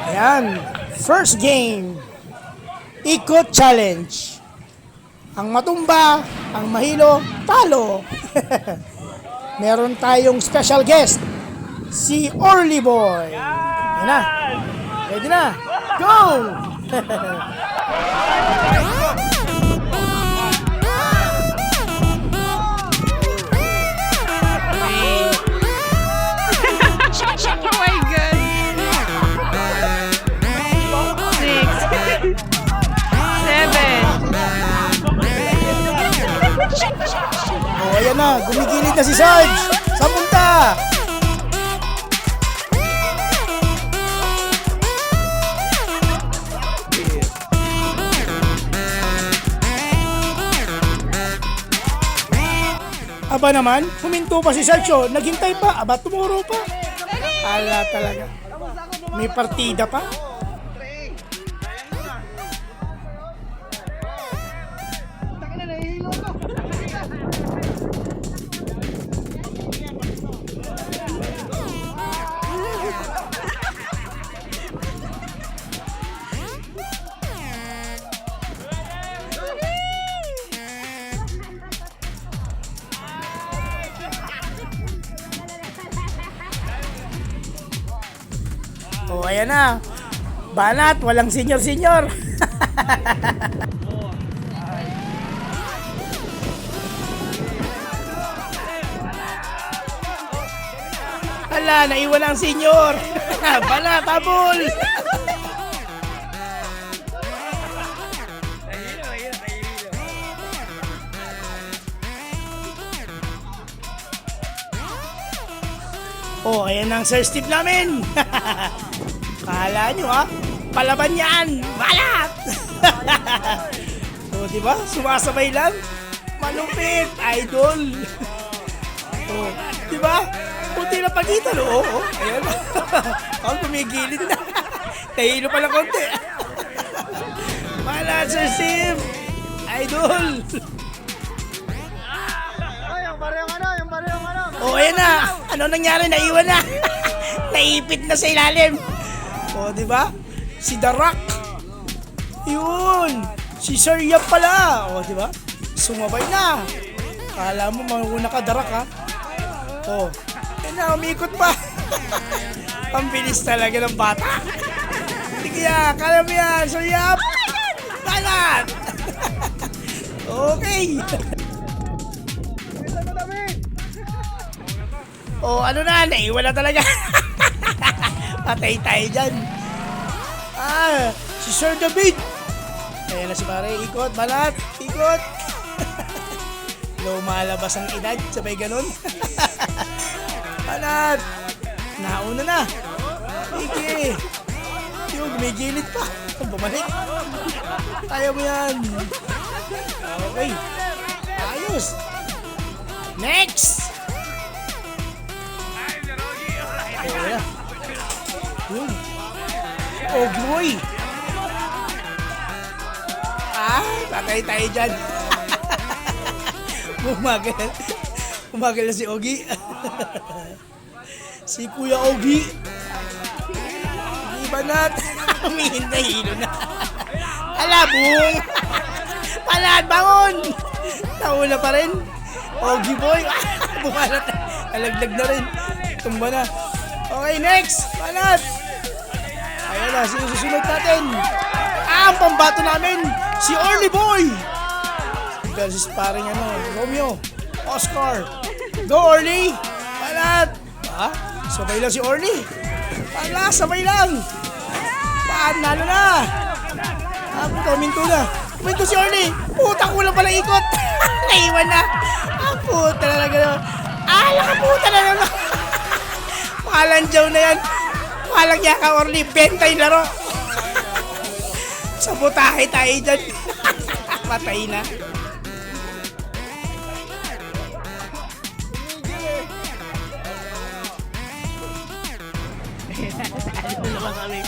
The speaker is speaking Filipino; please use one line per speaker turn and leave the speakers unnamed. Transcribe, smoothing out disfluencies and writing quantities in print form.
Ayan, first game, ikot challenge. Ang matumba, ang mahilo, talo. Meron tayong special guest, si Orly Boy. Ayan na, ready na, go!
Oh my God. 6, 7.
Oh, ayan na, gumigilid na si Sarge. Saan punta? Aba naman, huminto pa si Sarge. Oh. Naghintay pa. Aba, tumuro pa. Ala talaga. May partida pa. Oh, ayan na. Banat, walang senior-senior. Hala, naiwan ang senior. Banat, habol. Oh, ayan ang Sir Steve namin. Kala nyo ha, palaban yan, balat! So, diba? Sumasabay lang. Malupit, idol. Oh, diba? Kunti na pagitan, oo. Ayan. Ako tumigilid na. Nahilo pa ng konti. Balat, Sir Steve. Idol. Oh, ayan na. Ano nangyari? Naiwan na. Naipit na sa ilalim. O, di ba? Si The Rock. Yun. Si Sir Yap pala. O, di ba? Sumabay na. Kala mo mauna ka, The Rock, ha? O. Yan na, umikot pa. Ang bilis talaga ng bata. Sige ya, kala mo yan, Sir Yap. Balat. Okay. O, ano na, naiwan na talaga. Patay tayo dyan. Ah, si Sir David. Ayan na si pare, ikot, balat, ikot. Lumalabas ang edad, sabay ganun. Balat, nauna na. Sige. Yung gumigilid pa. Bumalik. Kaya mo yan. Okay. Ayos. Next. Ayan. Yun. Oh, boy. Patay tayo dyan. Bumagal na si Ogie. Si Kuya Ogie. Iba na. Humihin na hilo na. Alabong. Palad, bangon. Nauna pa rin. Ogie boy. Bumalat. Nalaglag na rin. Tumba na. Okay, next! Balat! Ayan na, sinusunod natin. Ang pambato namin, si Orly Boy! Versus parang Romeo, Oscar. Go, Orly! Balat! Sabay lang si Orly. Balat, sabay lang! Nalo na! Minto na. Minto si Orly. Puta, kulang pala ikot. Naiwan na. Puta talaga naman. Nakaputa na naman. Makalandyaw na yan. Walang yaka, Orly. Benta yung laro. Sabotahe tayo dyan. Patay na. Ano naman kami?